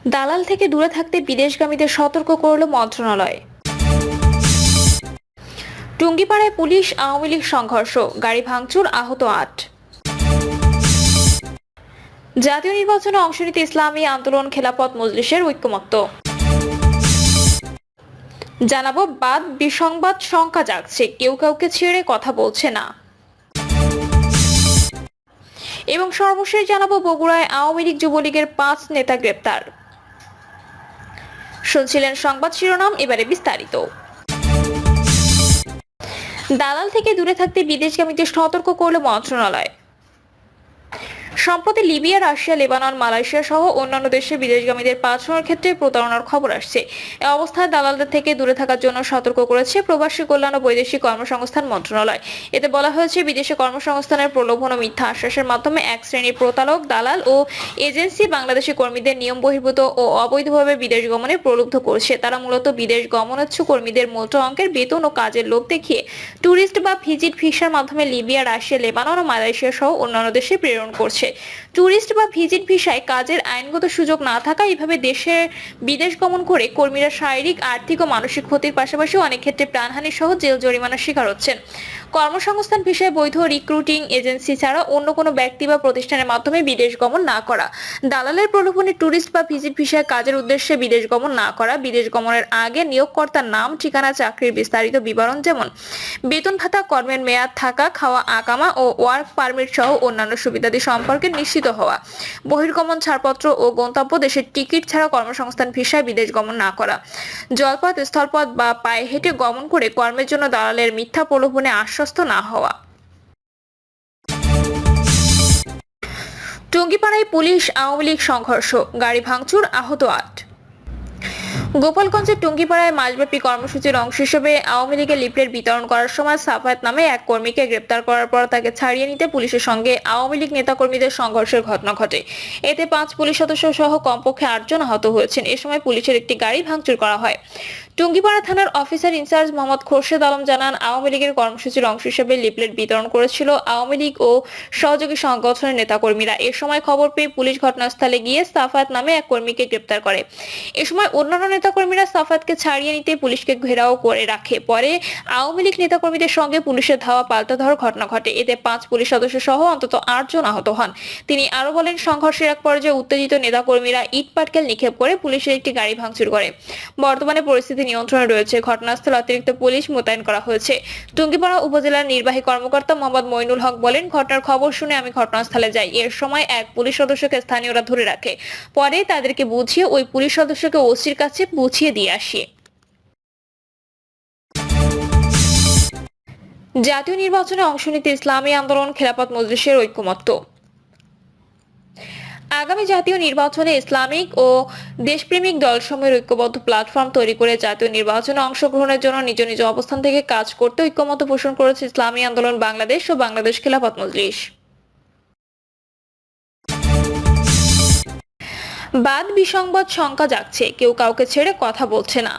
দালাল থেকে দূরে থাকতে বিদেশগামীদের সতর্ক করল মন্ত্রণালয়। টুঙ্গিপাড়ায় পুলিশ আওয়ামী লীগ সংঘর্ষ, গাড়ি ভাঙচুর, আহত ৮। জাতীয় নির্বাচনে অংশ নিতে ইসলামী আন্দোলন খেলাফত মজলিসের ঐক্যমত্য। জানাবো বাদ বিসংবাদ শঙ্কা জাগছে, কেউ কাউকে ছেড়ে কথা বলছে না। এবং সর্বশেষ জানাবো বগুড়ায় আওয়ামী লীগ যুবলীগের ৫ নেতা গ্রেপ্তার। শুনছিলেন সংবাদ শিরোনাম, এবারে বিস্তারিত। দালাল থেকে দূরে থাকতে বিদেশগামীদের সতর্ক করল মন্ত্রণালয়। সম্প্রতি লিবিয়া, রাশিয়া, লেবানন, মালয়েশিয়া সহ অন্যান্য দেশে বিদেশগামীদের পাঠানোর ক্ষেত্রে প্রতারণার খবর আসছে। এ অবস্থায় দালালদের থেকে দূরে থাকার জন্য সতর্ক করেছে প্রবাসী কল্যাণ ও বৈদেশিক কর্মসংস্থান মন্ত্রণালয়। এতে বলা হয়েছে, বিদেশে কর্মসংস্থানের প্রলোভন ও মিথ্যা আশ্বাসের মাধ্যমে এক শ্রেণীর প্রতারক, দালাল ও এজেন্সি বাংলাদেশি কর্মীদের নিয়ম বহির্ভূত ও অবৈধভাবে বিদেশ গমনে প্রলুব্ধ করছে। তারা মূলত বিদেশ গমনেচ্ছু কর্মীদের মোটা অঙ্কের বেতন ও কাজের লোভ দেখিয়ে ট্যুরিস্ট বা ভিজিট ভিসার মাধ্যমে লিবিয়া, রাশিয়া, লেবানন ও মালয়েশিয়া সহ অন্যান্য দেশে প্রেরণ করছে। ট্যুরিস্ট বা ভিজিট ভিসায় কাজের আইনগত সুযোগ না থাকা এইভাবে বিদেশ গমন করে কর্মীরা শারীরিক, আর্থিক ও মানসিক ক্ষতির পাশাপাশি অনেক ক্ষেত্রে প্রাণহানি সহ জেল জরিমানার শিকার হচ্ছেন। কর্মসংস্থান ভিসায় বৈধ রিক্রুটিং এজেন্সি ছাড়া অন্য কোনো ব্যক্তি বা প্রতিষ্ঠানের মাধ্যমে বিদেশ গমন না করা, দালালের প্রলোভনে ট্যুরিস্ট বা ভিজিট ভিসায় কাজের উদ্দেশ্যে বিদেশ গমন না করা, বিদেশ গমনের আগে নিয়োগকর্তার নাম, ঠিকানা, চাকরির বিস্তারিত বিবরণ যেমন বেতন ভাতা, কর্মের মেয়াদ, থাকা, খাওয়া, আকামা ও ওয়ার্ক পারমিট সহ অন্যান্য সুবিধাদি সম্পর্কে নিশ্চিত হওয়া, বহির্গমন ছাড়পত্র ও গন্তব্য দেশের টিকিট ছাড়া কর্মসংস্থান ভিসায় বিদেশ গমন না করা, জলপথ, স্থলপথ বা পায়ে হেঁটে গমন করে কর্মের জন্য দালালের মিথ্যা প্রলোভনে আশ্বস্ত না হওয়া। টুঙ্গিপাড়ায় পুলিশ আওয়ামী লীগ সংঘর্ষ, গাড়ি ভাঙচুর, আহত ৮। গোপালগঞ্জের টুঙ্গিপাড়ায় মাসব্যাপী কর্মসূচির অংশ হিসেবে আওয়ামী লীগের লিফলেট বিতরণ করার সময় সাফায়েত নামে এক কর্মীকে গ্রেপ্তার করার পর তাকে ছাড়িয়ে নিতে পুলিশের সঙ্গে আওয়ামী লীগ নেতাকর্মীদের সংঘর্ষের ঘটনা ঘটে। এতে ৫ পুলিশ সদস্য সহ কমপক্ষে ৮ জন আহত হয়েছেন। এ সময় পুলিশের একটি গাড়ি ভাঙচুর করা হয়। টুঙ্গিপাড়া থানার অফিসার ইনচার্জ মোহাম্মদ খোরশেদ আলম জানান, আওয়ামী লীগের কর্মসূচির অংশ হিসেবে লিফলেট বিতরণ করেছিল আওয়ামী লীগ ও সহযোগী সংগঠনের নেতাকর্মীরা। এ সময় খবর পেয়ে পুলিশ ঘটনাস্থলে গিয়ে সাফায়েত নামে এক কর্মীকে গ্রেপ্তার করে। এ সময় অন্যান্য নেতাকর্মীরা সাফায়েতকে ছাড়িয়ে নিতে পুলিশকে ঘেরাও করে রাখে। পরে আওয়ামী লীগ নেতাকর্মীদের সঙ্গে পুলিশের ধাওয়া পাল্টা ধাওয়ার ঘটনা ঘটে। এতে ৫ পুলিশ সদস্য সহ অন্তত ৮ জন আহত হন। তিনি আরো বলেন, সংঘর্ষের এক পর্যায়ে উত্তেজিত নেতাকর্মীরা ইট পাটকেল নিক্ষেপ করে পুলিশের একটি গাড়ি ভাঙচুর করে। বর্তমানে পরিস্থিতি নিয়ন্ত্রণে রয়েছে। ঘটনাস্থলে অতিরিক্ত পুলিশ মোতায়েন করা হয়েছে। টুঙ্গিপাড়া উপজেলার নির্বাহী কর্মকর্তা মোহাম্মদ মইনুল হক বলেন, ঘটনার খবর শুনে আমি ঘটনাস্থলে যাই। এর সময় এক পুলিশ সদস্যকে স্থানীয়রা ধরে রাখে। পরে তাদেরকে বুঝিয়ে ওই পুলিশ সদস্যকে ওসির কাছে বুঝিয়ে দিয়ে আসি। জাতীয় নির্বাচনে অংশ নিতে ইসলামী আন্দোলন খেলাফত মজলিসের ঐক্যমত্য। আগামী জাতীয় নির্বাচনে ইসলামিক ও দেশপ্রেমিক দলসমূহের ঐক্যবদ্ধ প্ল্যাটফর্ম তৈরি করে জাতীয় নির্বাচনে অংশগ্রহণের জন্য নিজ নিজ অবস্থান থেকে কাজ করতে ঐক্যমত্য পোষণ করেছে ইসলামী আন্দোলন বাংলাদেশ ও বাংলাদেশ খেলাফত মজলিস। বাদ বিসংবাদ শঙ্কা জাগছে, কেউ কাউকে ছেড়ে কথা বলছে না।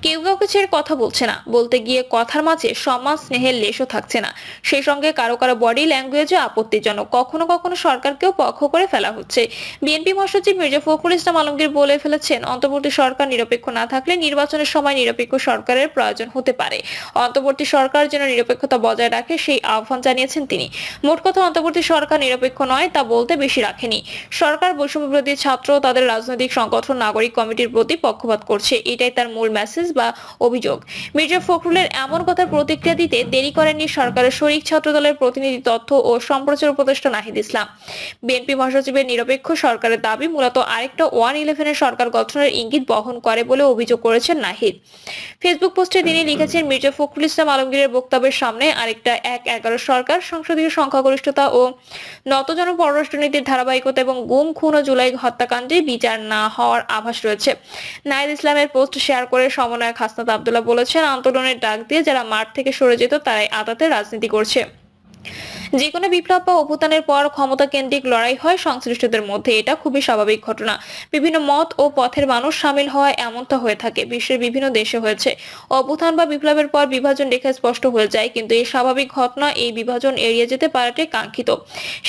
কেউ কাউকে ছেড়ে কথা বলছে না, বলতে গিয়ে কথার মাঝে সমাজ স্নেহের লেশও থাকছে না। সেই সঙ্গে কারো কারো বডি ল্যাঙ্গুয়েজও আপত্তিজনক। কখনো কখনো সরকারকেও পক্ষ করে ফেলা হচ্ছে। বিএনপি মহাসচিব মির্জা ফখরুল ইসলাম আলমগীর বলে ফেলেছেন, অন্তর্বর্তী সরকার নিরপেক্ষ না থাকলে নির্বাচনের সময় নিরপেক্ষ সরকারের প্রয়োজন হতে পারে। অন্তর্বর্তী সরকার যেন নিরপেক্ষতা বজায় রাখে সেই আহ্বান জানিয়েছেন তিনি। মোট কথা, অন্তর্বর্তী সরকার নিরপেক্ষ নয় তা বলতে বেশি রাখেনি। সরকার বৈষম্য বিরোধী ছাত্র তাদের রাজনৈতিক সংগঠন নাগরিক কমিটির প্রতি পক্ষপাত করছে, এটাই তার মূল মেসেজ বা অভিযোগ। মির্জা ফখরুলের এমন কথার প্রতিক্রিয়া দিতে দেরি করেননি সরকারের শরিক ছাত্র দলের প্রতিনিধি তথ্য ও সম্প্রচার উপদেষ্টা নাহিদ ইসলাম। বিএনপি মহাসচিবের নিরপেক্ষ সরকারের দাবি মূলত আরেকটা 111 সংসদ গঠনের ইঙ্গিত বহন করে বলে অভিযোগ করেছেন নাহিদ। ফেসবুক পোস্টে তিনি লিখেছেন, মির্জা ফখরুল ইসলাম আলমগীরের বক্তব্যের সামনে আরেকটা 1-11 সরকার, সংসদীয় সংখ্যাগরিষ্ঠতা ও নতজন পররাষ্ট্রনীতির ধারাবাহিকতা এবং গুম, খুন ও জুলাই হত্যাকাণ্ডে বিচার না হওয়ার আভাস রয়েছে। নাহিদ ইসলামের পোস্ট শেয়ার করে সমন্বয়ক হাসনাত আব্দুল্লাহ বলেছেন, আন্দোলনের ডাক দিয়ে যারা মাঠ থেকে সরে যেত তারাই আদাতে রাজনীতি করছে। যে কোনো বিপ্লব বা অভ্যুত্থানের পর ক্ষমতা কেন্দ্রিক লড়াই হয় সংশ্লিষ্টদের মধ্যে, এটা খুবই স্বাভাবিক ঘটনা। বিভিন্ন মত ও পথের মানুষ সামিল হওয়ায় এমনটা হয়ে থাকে। বিশ্বের বিভিন্ন দেশে হয়েছে। অভ্যুত্থান বা বিপ্লবের পর বিভাজন রেখা স্পষ্ট হয়ে যায়, কিন্তু এই স্বাভাবিক ঘটনা এই বিভাজন এড়িয়ে যেতে পারাটাই কাঙ্ক্ষিত।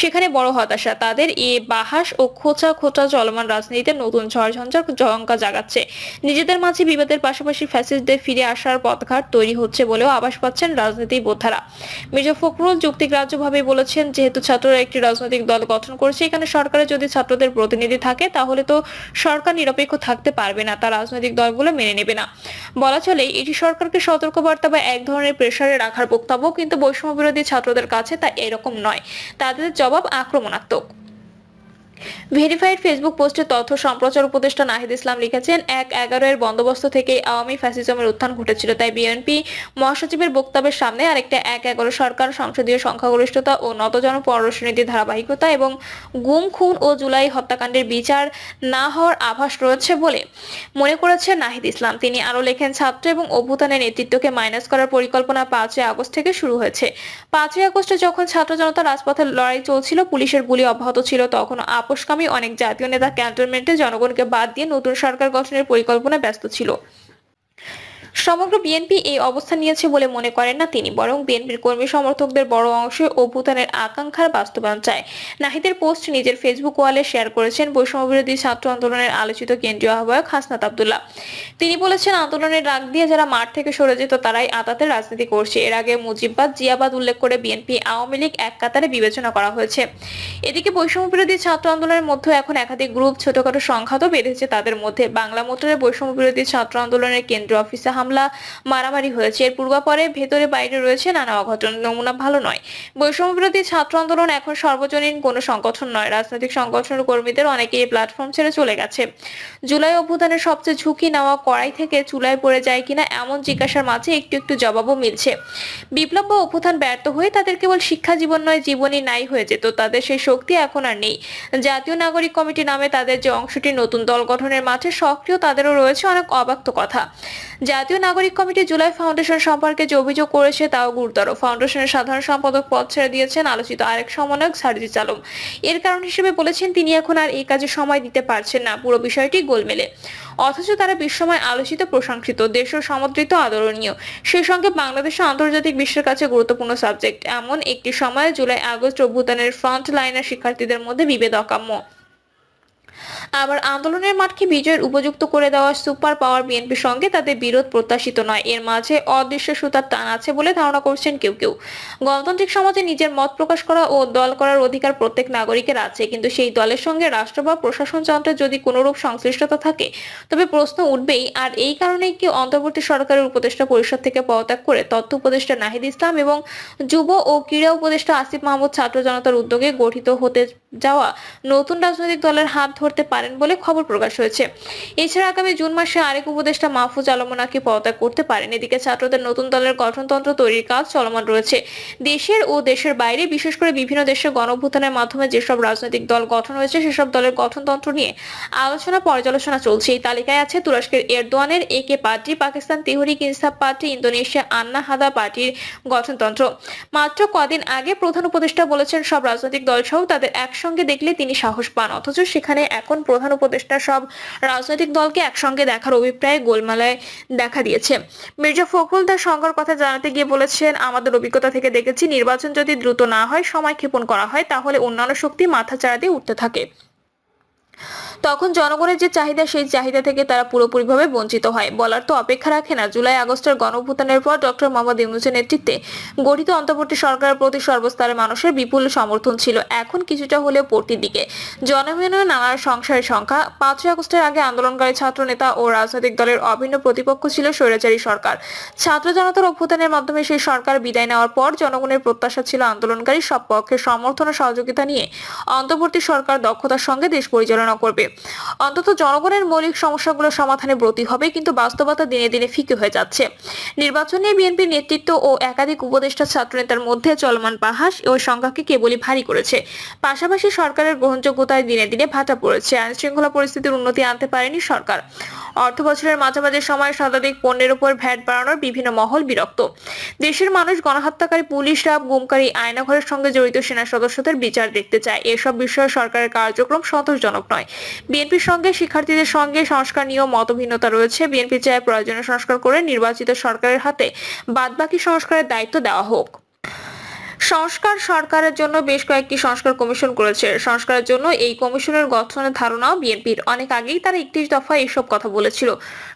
সেখানে বড় হতাশা তাদের এই বাহাস ও খোঁচা খোঁচা চলমান রাজনীতিতে নতুন ঝড়ঝঞ্ঝার জঙ্কা জাগাচ্ছে। নিজেদের মাঝে বিবাদের পাশাপাশি ফ্যাসিস্টদের ফিরে আসার পথঘাট তৈরি হচ্ছে বলেও আভাস পাচ্ছেন রাজনীতি বোদ্ধারা। মির্জা ফখরুল যুক্তিগ্রাহ্যভাবে বলেছেন, যেহেতু ছাত্ররা একটি রাজনৈতিক দল গঠন করছে, এখানে সরকারে যদি ছাত্রদের প্রতিনিধি থাকে তাহলে তো সরকার নিরপেক্ষ থাকতে পারবে না, তা রাজনৈতিক দলগুলো মেনে নেবে না। বলা চলে এটি সরকারকে সতর্কবার্তা বা এক ধরনের প্রেসারে রাখার বক্তব্য, কিন্তু বৈষম্য বিরোধী ছাত্রদের কাছে তা এরকম নয়। তাদের জবাব আক্রমণাত্মক। ভেরিফাইড ফেসবুক পোস্টে তথ্য সম্প্রচার উপদেষ্টা নাহিদ ইসলাম লিখেছেন, ১/১১ এর বন্দোবস্ত থেকে আওয়ামী ফ্যাসিজমের উত্থান ঘটেছিল, তাই বিএনপি মহাসচিবের বক্তব্যের সামনে আরেকটা ১/১১ সরকার সংসদীয় সংখ্যাগরিষ্ঠতা ও নতজন পররাষ্ট্রনীতির ধারাবাহিকতা এবং গুম খুন ও জুলাই হত্যাকাণ্ডের বিচার না হওয়ার আভাস রয়েছে বলে মনে করেছেন নাহিদ ইসলাম। তিনি আরো লেখেন, ছাত্র এবং অভ্যুত্থানের নেতৃত্বকে মাইনাস করার পরিকল্পনা ৫ই আগস্ট থেকে শুরু হয়েছে। ৫ই আগস্টে যখন ছাত্র জনতা রাজপথে লড়াই চলছিল, পুলিশের গুলি অব্যাহত ছিল, তখন আপোষকামী অনেক জাতীয় নেতা ক্যান্টনমেন্টে জনগণকে বাদ দিয়ে নতুন সরকার গঠনের পরিকল্পনায় ব্যস্ত ছিল। সমগ্র বিএনপি এই অবস্থান নিয়েছে বলে মনে করেন না তিনি, বরং বিএনপির কর্মী সমর্থকদের বড় অংশ অভ্যুত্থানের আকাঙ্ক্ষার বাস্তবায়ন চায়। নাহিদের পোস্ট নিজের ফেসবুক ওয়ালে শেয়ার করেছেন বৈষম্যবিরোধী ছাত্র আন্দোলনের আলোচিত কেন্দ্রীয় আহ্বায়ক হাসনাত আব্দুল্লাহ। তিনি বলেছেন, আন্দোলনের রাগ দিয়ে যারা মাঠ থেকে সরে যেত তারাই আতাতের রাজনীতি করছে। এর আগে মুজিববাদ জিয়াবাদ উল্লেখ করে বিএনপি আওয়ামী লীগ এক কাতারে বিবেচনা করা হয়েছে। এদিকে বৈষম্যবিরোধী ছাত্র আন্দোলনের মধ্যে এখন একাধিক গ্রুপ, ছোটখাটো সংঘাতও বেঁধেছে তাদের মধ্যে। বাংলা মোটরের বৈষম্যবিরোধী ছাত্র আন্দোলনের কেন্দ্রীয় অফিসে হামলা, মারামারি হয়েছে। এর পূর্বাপরে ভেতরে বাইরে রয়েছে নানা অঘটন, নমুনা ভালো নয়। বৈষম্যবিরোধী ছাত্র আন্দোলন এখন সর্বজনীন কোনো সংগঠন নয়। রাজনৈতিক সংগঠনের কর্মীদের অনেকেই এই প্ল্যাটফর্ম ছেড়ে চলে গেছে। জুলাই অভ্যুত্থানের সবচেয়ে ঝুঁকি নেওয়া কড়াই থেকে চুলায় পড়ে যায় কিনা এমন জিজ্ঞাসার মাঝে একটু একটু জবাবও মিলছে। বিপ্লব বা অভ্যুত্থান ব্যর্থ হয়ে তাদের কেবল শিক্ষা জীবন নয়, জীবনই নাই হয়ে যেত। তাদের সেই শক্তি এখন আর নেই। জাতীয় নাগরিক কমিটি নামে তাদের যে অংশটি নতুন দল গঠনের মাঠে সক্রিয়, তাদেরও রয়েছে অনেক অব্যক্ত কথা। জাতীয় নাগরিক কমিটি জুলাই ফাউন্ডেশন সম্পর্কে যে অভিযোগ করেছে তাও গুরুতর। ফাউন্ডেশনের সাধারণ সম্পাদক পদ ছেড়ে দিয়েছেন আলোচিত আরেক সমন্বয়ক সার্জিস আলম। এর কারণ হিসেবে বলেছেন, তিনি এখন আর এই কাজে সময় দিতে পারছেন না। পুরো বিষয়টি গোলমেলে। অথচ তারা বিশ্বময় আলোচিত, প্রশংসিত, দেশের সমদ্রিত, আদরণীয়। সেই সঙ্গে বাংলাদেশ আন্তর্জাতিক বিশ্বের কাছে গুরুত্বপূর্ণ সাবজেক্ট। এমন একটি সময়ে জুলাই আগস্ট অভ্যুত্থানের ফ্রন্ট লাইনের শিক্ষার্থীদের মধ্যে বিভেদ অকাম্য। আবার আন্দোলনের মাঠকে বিজয়ের উপযুক্ত করে দেওয়া সুপার পাওয়ার বিএনপির সঙ্গে তাদের বিরোধ প্রত্যাশিত নয়। এর মাঝে অদৃশ্য সুতার টান আছে বলে ধারণা করছেন কেউ কেউ। গণতান্ত্রিক সমাজে নিজের মত প্রকাশ করা ও দল করার অধিকার প্রত্যেক নাগরিকের আছে, কিন্তু সেই দলের সঙ্গে রাষ্ট্র বা প্রশাসন যন্ত্রের যদি কোনরূপ সংশ্লিষ্টতা থাকে তবে প্রশ্ন উঠবেই। আর এই কারণেই কি অন্তর্বর্তী সরকারের উপদেষ্টা পরিষদ থেকে পদত্যাগ করে তথ্য উপদেষ্টা নাহিদ ইসলাম এবং যুব ও ক্রীড়া উপদেষ্টা আসিফ মাহমুদ ছাত্র জনতার উদ্যোগে গঠিত হতে যাওয়া নতুন রাজনৈতিক দলের হাত ধরতে পারেন বলে খবর প্রকাশ হয়েছে। এছাড়া আগামী জুন মাসে আরেক উপদেষ্টা মাহফুজ আলম নাকি পদত্যাগ করতে পারেন। এদিকে ছাত্রদের নতুন দলের গঠনতন্ত্র তৈরির কাজ চলমান রয়েছে। দেশের ও দেশের বাইরে, বিশেষ করে বিভিন্ন দেশে গণঅভ্যুত্থানের মাধ্যমে যেসব রাজনৈতিক দল গঠন হয়েছে সেসব দলের গঠনতন্ত্র নিয়ে আলোচনা পর্যালোচনা চলছে। এই তালিকায় আছে তুরস্কের এরদোয়ানের একে পার্টি, পাকিস্তান তেহরিক ইনসাফ পার্টি, ইন্দোনেশিয়া আন্না হাদা পার্টির গঠনতন্ত্র। মাত্র কদিন আগে প্রধান উপদেষ্টা বলেছেন, সব রাজনৈতিক দল সহ তাদের একসঙ্গে দেখলে তিনি সাহস পান। অথচ সেখানে এখন প্রধান উপদেষ্টা সব রাজনৈতিক দলকে একসঙ্গে দেখার অভিপ্রায় গোলমালায় দেখা দিয়েছে। মির্জা ফখরুল তার সংঘার কথা জানাতে গিয়ে বলেছেন, আমাদের অভিজ্ঞতা থেকে দেখেছি, নির্বাচন যদি দ্রুত না হয়, সময় ক্ষেপণ করা হয়, তাহলে অন্যান্য শক্তি মাথাচাড়া দিয়ে উঠতে থাকে। তখন জনগণের যে চাহিদা, সেই চাহিদা থেকে তারা পুরোপুরিভাবে বঞ্চিত হয়। বলার তো অপেক্ষা রাখে না। জুলাই আগস্টের গণঅভ্যুত্থানের পর ডক্টর মোহাম্মদ ইউনূসের নেতৃত্বে গঠিত অন্তর্বর্তী সরকারের প্রতি সর্বস্তরের মানুষের বিপুল সমর্থন ছিল। এখন কিছুটা হলেও পড়তির দিকে। জনমনে নানা সংশয়ের সংখ্যা। 5ই আগস্টের আগে আন্দোলনকারী ছাত্র নেতা ও রাজনৈতিক দলের অভিন্ন প্রতিপক্ষ ছিল স্বৈরাচারী সরকার। ছাত্র জনতার অভ্যুত্থানের মাধ্যমে সেই সরকার বিদায় নেওয়ার পর জনগণের প্রত্যাশা ছিল আন্দোলনকারী সব পক্ষের সমর্থন ও সহযোগিতা নিয়ে অন্তর্বর্তী সরকার দক্ষতার সঙ্গে দেশ পরিচালনা করবে। অন্তত জনগণের মৌলিক সমস্যাগুলো সমাধানে ব্রতী হবে, কিন্তু বাস্তবতা দিনে দিনে ফিকে হয়ে যাচ্ছে। নির্বাচন নিয়ে বিএনপির নেতৃত্ব ও একাধিক উপদেষ্টা ছাত্রনেতার মধ্যে চলমান বাহাস ওই সংখ্যাকে কেবলই ভারী করেছে। পাশাপাশি সরকারের গ্রহণযোগ্যতায় দিনে দিনে ভাটা পড়েছে। আইন শৃঙ্খলা পরিস্থিতির উন্নতি আনতে পারেনি সরকার। অর্থ বছরের মাঝামাঝি সময়ে শতাধিক পণ্যের উপর ভ্যাট বাড়ানোর বিভিন্ন মহল বিরক্ত। দেশের মানুষ গণহত্যাকারী পুলিশ, রাব, গুমকারী, আয়নাঘরের সঙ্গে জড়িত সেনা সদস্যদের বিচার দেখতে চায়। এসব বিষয়ে সরকারের কার্যক্রম সন্তোষজনক নয়। বিএনপির সঙ্গে শিক্ষার্থীদের সঙ্গে সংস্কার নিয়েও মতভিন্নতা রয়েছে। বিএনপি চায় প্রয়োজনীয় সংস্কার করে নির্বাচিত সরকারের হাতে বাদবাকি সংস্কারের দায়িত্ব দেওয়া হোক। সংস্কার সরকারের জন্য বেশ কয়েকটি সংস্কার কমিশন করেছে। সংস্কারের জন্য এই কমিশনের গঠনের ধারণাও বিএনপির। অনেক আগেই তারা 31 দফায় এসব কথা বলেছিল।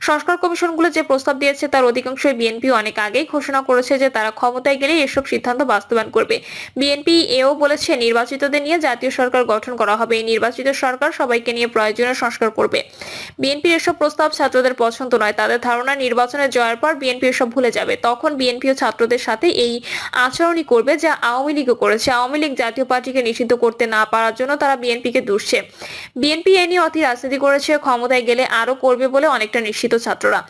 সংস্কার কমিশনগুলো যে প্রস্তাব দিয়েছে তার অধিকাংশই বিএনপি অনেক আগেই ঘোষণা করেছে যে তারা ক্ষমতায় গেলে এসব সিদ্ধান্ত বাস্তবায়ন করবে। বিএনপি এও বলেছে নির্বাচিতদের নিয়ে জাতীয় সরকার গঠন করা হবে। এই নির্বাচিত সরকার সবাইকে নিয়ে প্রয়োজনীয় সংস্কার করবে। বিএনপির এসব প্রস্তাব ছাত্রদের পছন্দ নয়। তাদের ধারণা নির্বাচনে জয়ের পর বিএনপি এসব ভুলে যাবে। তখন বিএনপিও ছাত্রদের সাথে এই আচরণই করবে যা আওয়ামী লীগও করেছে। আওয়ামী লীগ জাতীয় পার্টিকে নিষিদ্ধ করতে না পারার জন্য তারা বিএনপিকে দুষছে। বিএনপি এ নিয়ে অতি রাজনীতি করেছে, ক্ষমতায় গেলে আরো করবে বলে অনেকটা নিশ্চিত ছাত্ররা।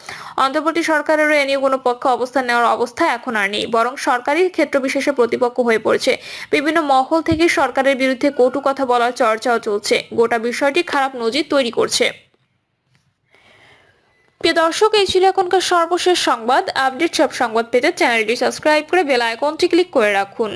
অন্তর্বর্তী সরকারেরও এ নিয়ে কোনো পক্ষ অবস্থান নেওয়ার অবস্থা এখন আর নেই, বরং সরকারি ক্ষেত্র বিশেষে প্রতিপক্ষ হয়ে পড়েছে। বিভিন্ন মহল থেকে সরকারের বিরুদ্ধে কটু কথা বলার চর্চাও চলছে। গোটা বিষয়টি খারাপ নজির তৈরি করছে। প্রিয় দর্শক, এই ছিল এখনকার সর্বশেষ সংবাদ। আপডেট সব সংবাদ পেতে চ্যানেলটি সাবস্ক্রাইব করে বেল আইকনটি ক্লিক করে রাখুন।